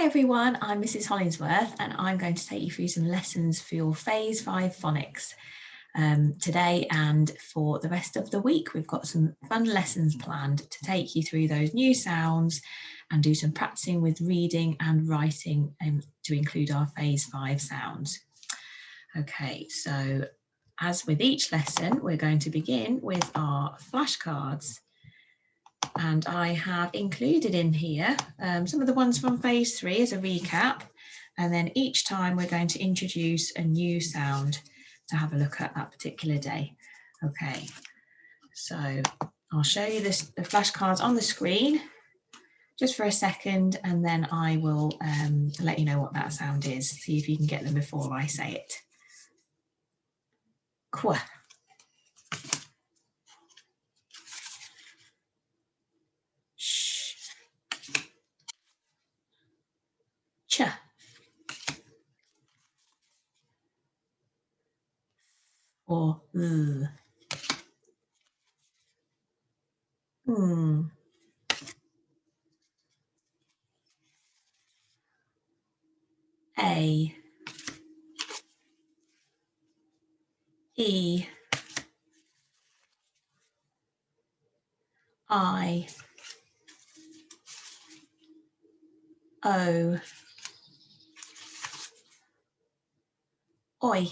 Hi everyone, I'm Mrs. Hollingsworth and I'm going to take you through some lessons for your Phase 5 phonics today and for the rest of the week. We've got some fun lessons planned to take you through those new sounds and do some practicing with reading and writing to include our Phase 5 sounds. Okay, so as with each lesson, we're going to begin with our flashcards. And I have included in here some of the ones from Phase 3 as a recap. And then each time we're going to introduce a new sound to have a look at that particular day. Okay, so I'll show you the flashcards on the screen just for a second, and then I will let you know what that sound is. See if you can get them before I say it. Kwa. Cha. Or A. E. I. O. Oi.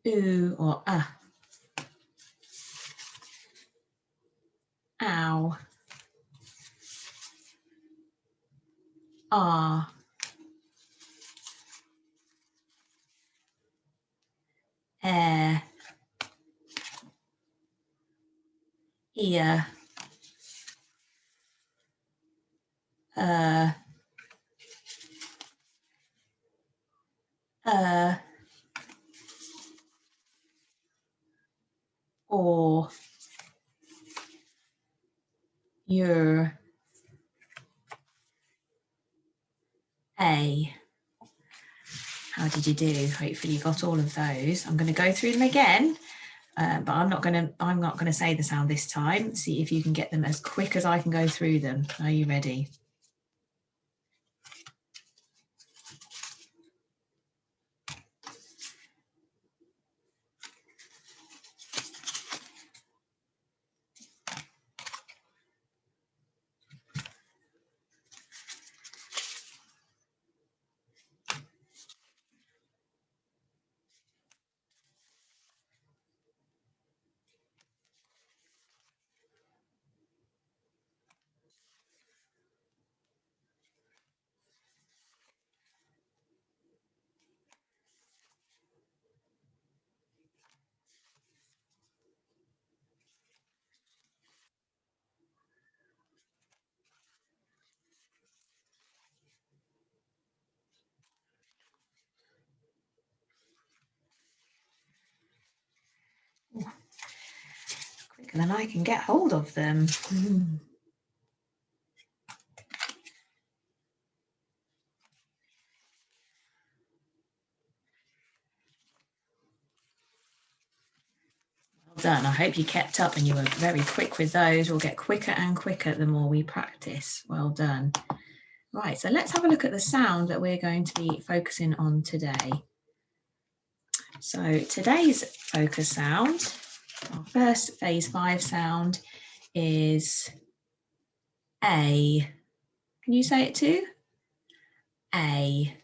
Oo or ow, ah, air, ear, uh, or, your, a. How did you do? Hopefully you got all of those. I'm going to go through them again, but I'm not going to say the sound this time. See if you can get them as quick as I can go through them. Are you ready? Quicker than I can get hold of them. Well done. I hope you kept up and you were very quick with those. We'll get quicker and quicker the more we practice. Well done. Right, so let's have a look at the sound that we're going to be focusing on today. So today's focus sound, our first Phase 5 sound is A. Can you say it too? A.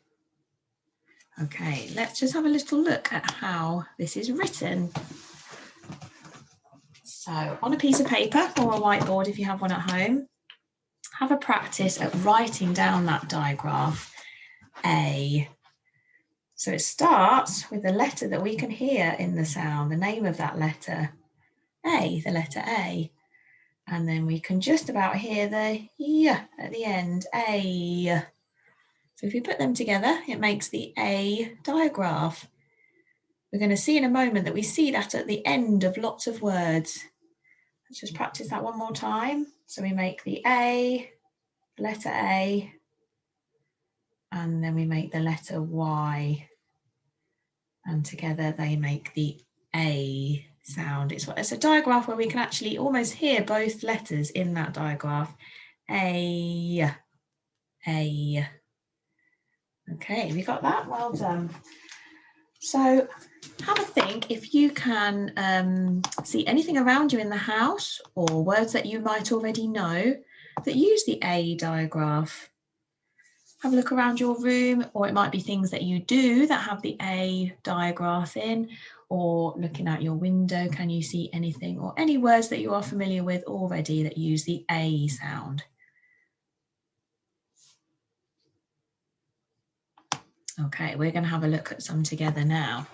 Okay, let's just have a little look at how this is written. So on a piece of paper or a whiteboard, if you have one at home, have a practice at writing down that digraph, A. So it starts with the letter that we can hear in the sound, the name of that letter, A, the letter A. And then we can just about hear the Y at the end, A. So if you put them together, it makes the A digraph. We're going to see in a moment that we see that at the end of lots of words. Let's just practice that one more time. So we make the A, letter A, and then we make the letter Y. And together they make the A sound. It's a digraph where we can actually almost hear both letters in that digraph, A. Okay, we got that? Well done. So have a think if you can see anything around you in the house or words that you might already know that use the A digraph. Have a look around your room, or it might be things that you do that have the A digraph in, or looking out your window, can you see anything or any words that you are familiar with already that use the A sound? Okay, we're going to have a look at some together now.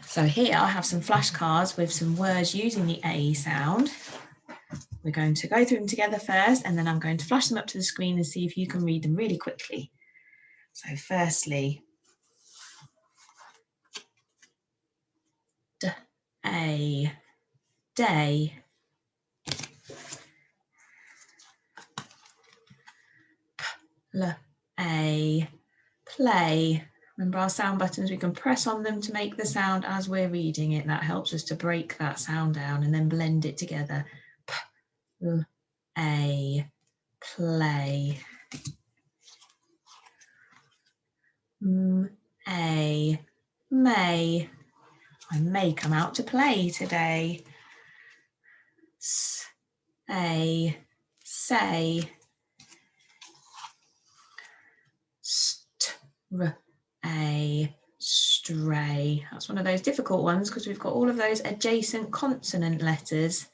So here I have some flashcards with some words using the A sound. We're going to go through them together first, and then I'm going to flash them up to the screen and see if you can read them really quickly. So firstly, D-A, day. P-L-A, play. Remember our sound buttons, we can press on them to make the sound as we're reading it. That helps us to break that sound down and then blend it together. P-L-A, play. M-A, may. I may come out to play today. S-A, say. St-R-A, stray. That's one of those difficult ones because we've got all of those adjacent consonant letters.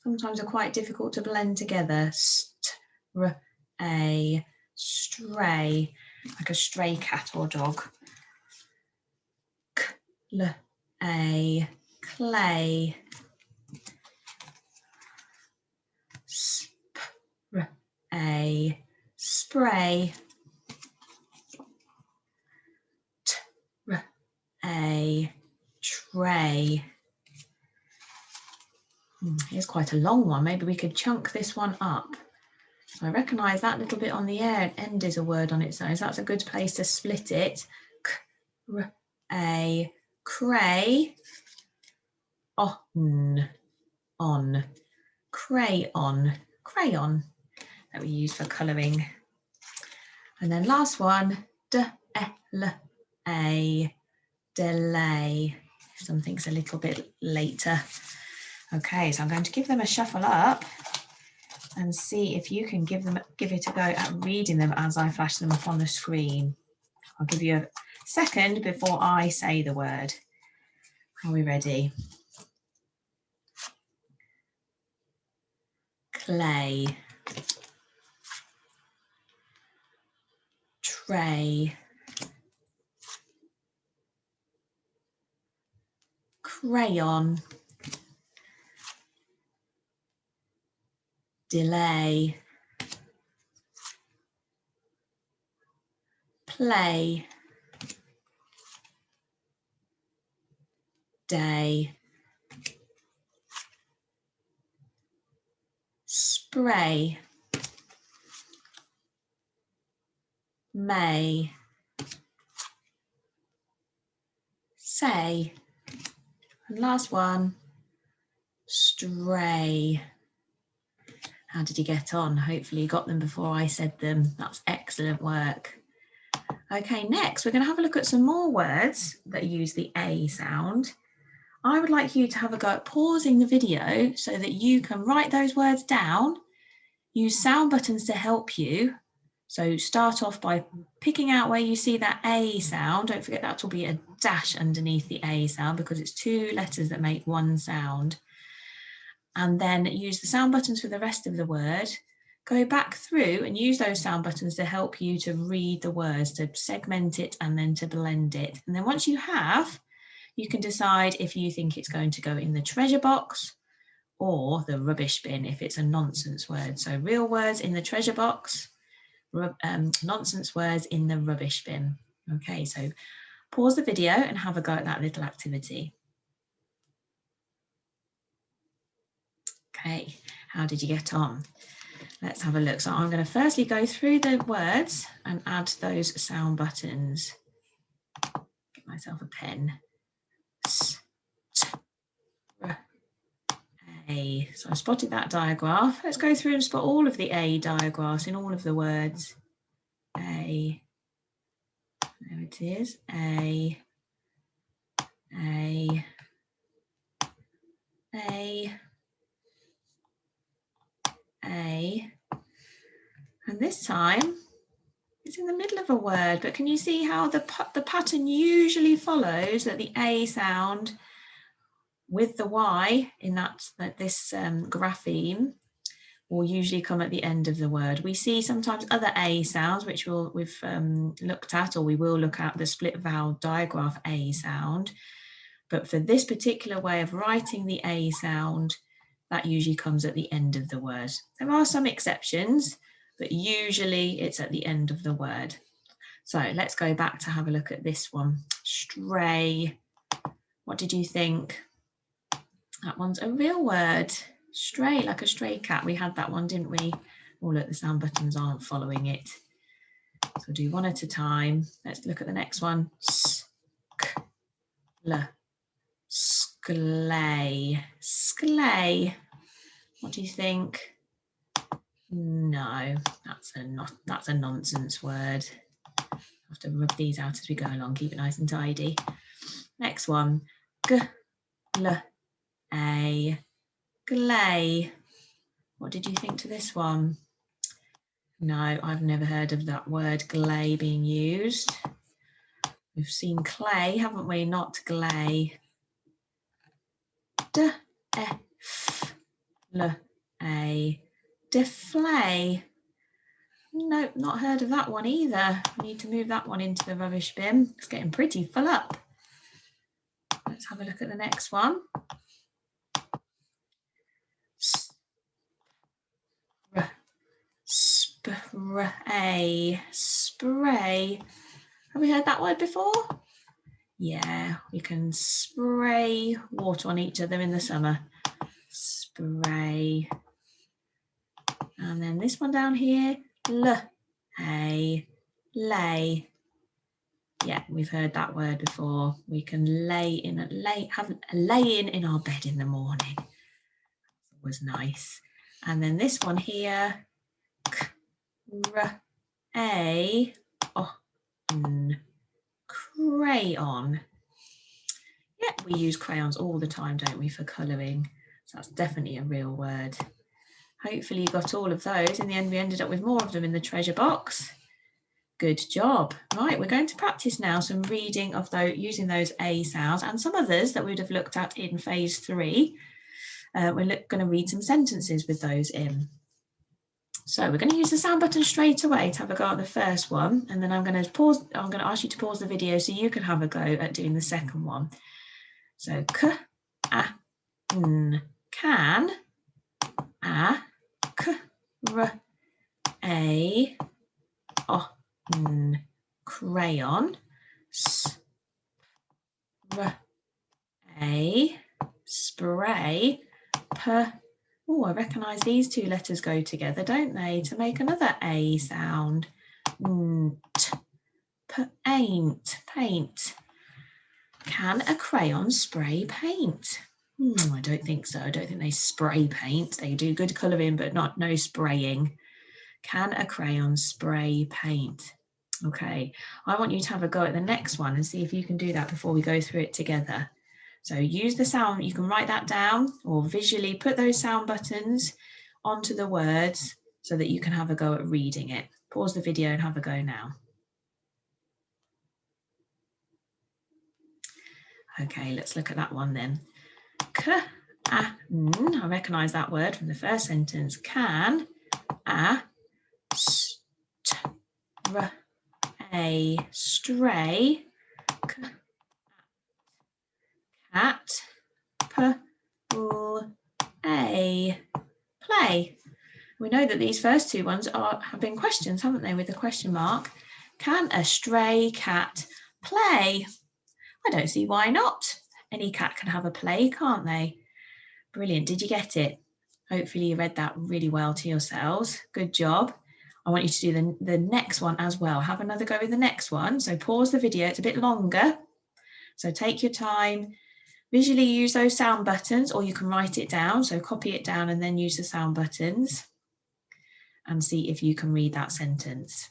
Sometimes are quite difficult to blend together. St-R-A, stray, like a stray cat or dog. K-L-A, clay. Sp-R-A, spray. T-R-A, tray. Here's quite a long one. Maybe we could chunk this one up. So I recognise that little bit on the end is a word on its own. So that's a good place to split it. K-R-A, cray. On. Crayon. Crayon that we use for colouring. And then last one, D-L-A, delay. Something's a little bit later. Okay, so I'm going to give them a shuffle up and see if you can give it a go at reading them as I flash them up on the screen. I'll give you a second before I say the word. Are we ready? Clay. Tray. Crayon. Delay. Play. Day. Spray. May. Say. And last one, stray. How did you get on? Hopefully you got them before I said them. That's excellent work. Okay, next we're going to have a look at some more words that use the A sound. I would like you to have a go at pausing the video so that you can write those words down, use sound buttons to help you. So start off by picking out where you see that A sound. Don't forget that will be a dash underneath the A sound because it's two letters that make one sound. And then use the sound buttons for the rest of the word. Go back through and use those sound buttons to help you to read the words, to segment it and then to blend it. And then once you have, you can decide if you think it's going to go in the treasure box or the rubbish bin if it's a nonsense word. So real words in the treasure box, nonsense words in the rubbish bin. Okay, so pause the video and have a go at that little activity. Okay, how did you get on? Let's have a look. So I'm going to firstly go through the words and add those sound buttons. Get myself a pen. S, t, r, A. So I spotted that diagraph. Let's go through and spot all of the A diagraphs in all of the words. A. There it is. A. A. A. A. And this time it's in the middle of a word, but can you see how the pattern usually follows that the A sound with the Y in this grapheme will usually come at the end of the word. We see sometimes other A sounds, which we've looked at, or we will look at the split vowel digraph A sound. But for this particular way of writing the A sound, that usually comes at the end of the word. There are some exceptions, but usually it's at the end of the word. So let's go back to have a look at this one. Stray. What did you think? That one's a real word. Stray, like a stray cat. We had that one, didn't we? Oh, look, the sound buttons aren't following it. So we'll do one at a time. Let's look at the next one. Skl. Sklay. Sklay. What do you think? No, that's a nonsense word. I'll have to rub these out as we go along, keep it nice and tidy. Next one. Glay. Glay. What did you think to this one? No, I've never heard of that word glay being used. We've seen clay, haven't we? Not glay. D-e-f-l-a. Deflay. Nope, not heard of that one either. I need to move that one into the rubbish bin. It's getting pretty full up. Let's have a look at the next one. Spray. Spray. Have we heard that word before? Yeah, we can spray water on each other in the summer. Spray. And then this one down here, lay. Yeah, we've heard that word before. We can have a lay-in in our bed in the morning. That was nice. And then this one here, crayon. Yeah, we use crayons all the time, don't we, for colouring? So that's definitely a real word. Hopefully you got all of those. In the end, we ended up with more of them in the treasure box. Good job. Right, we're going to practice now some reading of those, using those A sounds and some others that we'd have looked at in phase 3. We're going to read some sentences with those in. So we're going to use the sound button straight away to have a go at the first one, and then I'm going to pause. I'm going to ask you to pause the video so you can have a go at doing the second one. So can, crayon, spray, oh, I recognise these two letters go together, don't they, to make another A sound. Paint, paint. Can a crayon spray paint? I don't think so. I don't think they spray paint. They do good colouring, but no spraying. Can a crayon spray paint? Okay, I want you to have a go at the next one and see if you can do that before we go through it together. So use the sound, you can write that down or visually put those sound buttons onto the words so that you can have a go at reading it. Pause the video and have a go now. Okay, let's look at that one then. I recognise that word from the first sentence. Can stray, cat, play. We know that these first two ones have been questions, haven't they, with a question mark. Can a stray cat play? I don't see why not. Any cat can have a play, can't they? Brilliant. Did you get it? Hopefully you read that really well to yourselves. Good job. I want you to do the next one as well. Have another go with the next one. So pause the video. It's a bit longer. So take your time. Visually use those sound buttons, or you can write it down. So copy it down and then use the sound buttons and see if you can read that sentence.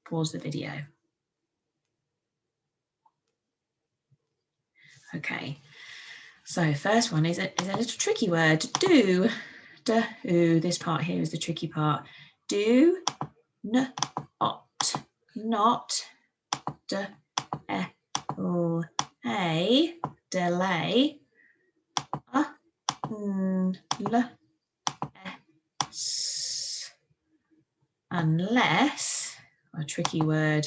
Pause the video. Okay, so first one is a little tricky word, do. This part here is the tricky part. Do, not, a, delay, unless, a tricky word,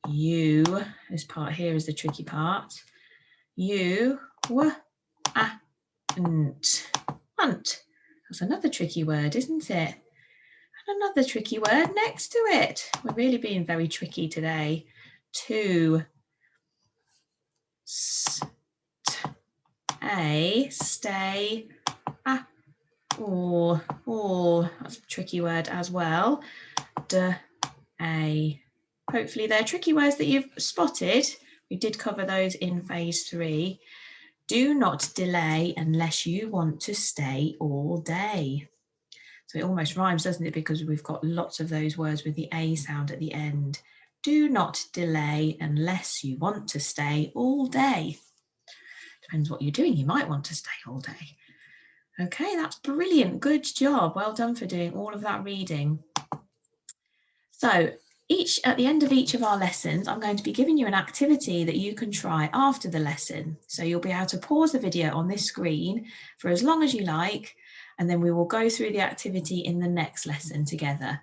you, this part here is the tricky part, you, hunt. That's another tricky word, isn't it? And another tricky word next to it. We're really being very tricky today. To, stay, that's a tricky word as well. Hopefully they're tricky words that you've spotted. We did cover those in phase 3. Do not delay unless you want to stay all day. So it almost rhymes, doesn't it? Because we've got lots of those words with the A sound at the end. Do not delay unless you want to stay all day. Depends what you're doing. You might want to stay all day. Okay, that's brilliant. Good job. Well done for doing all of that reading. So at the end of each of our lessons, I'm going to be giving you an activity that you can try after the lesson. So you'll be able to pause the video on this screen for as long as you like, and then we will go through the activity in the next lesson together.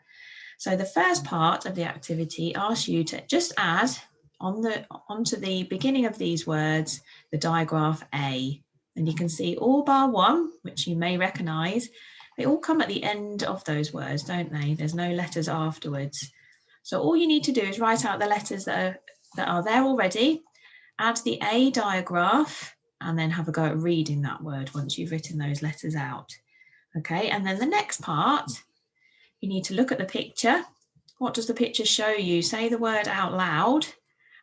So the first part of the activity asks you to just add onto the beginning of these words, the digraph A. And you can see all bar one, which you may recognise, they all come at the end of those words, don't they? There's no letters afterwards. So all you need to do is write out the letters that are there already, add the A digraph, and then have a go at reading that word once you've written those letters out. Okay, and then the next part, you need to look at the picture. What does the picture show you? Say the word out loud,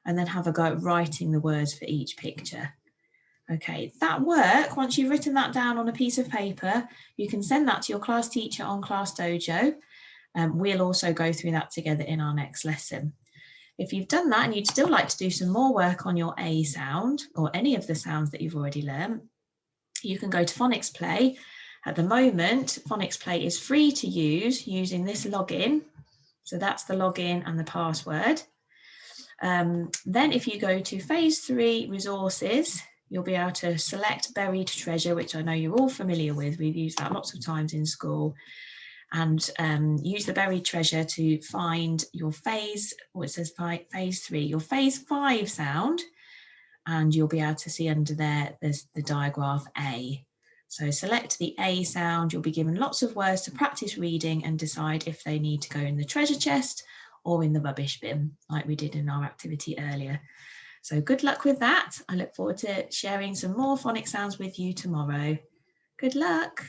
and then have a go at writing the words for each picture. Okay, that work, once you've written that down on a piece of paper, you can send that to your class teacher on Class Dojo. We'll also go through that together in our next lesson. If you've done that and you'd still like to do some more work on your A sound or any of the sounds that you've already learned, you can go to Phonics Play. At the moment, Phonics Play is free to use using this login. So that's the login and the password. Then if you go to phase 3 resources, you'll be able to select buried treasure, which I know you're all familiar with. We've used that lots of times in school, and use the buried treasure to find your phase, it says phase 3, your phase 5 sound, and you'll be able to see under there's the digraph A. So select the A sound. You'll be given lots of words to practice reading and decide if they need to go in the treasure chest or in the rubbish bin, like we did in our activity earlier. So good luck with that. I look forward to sharing some more phonic sounds with you tomorrow. Good luck.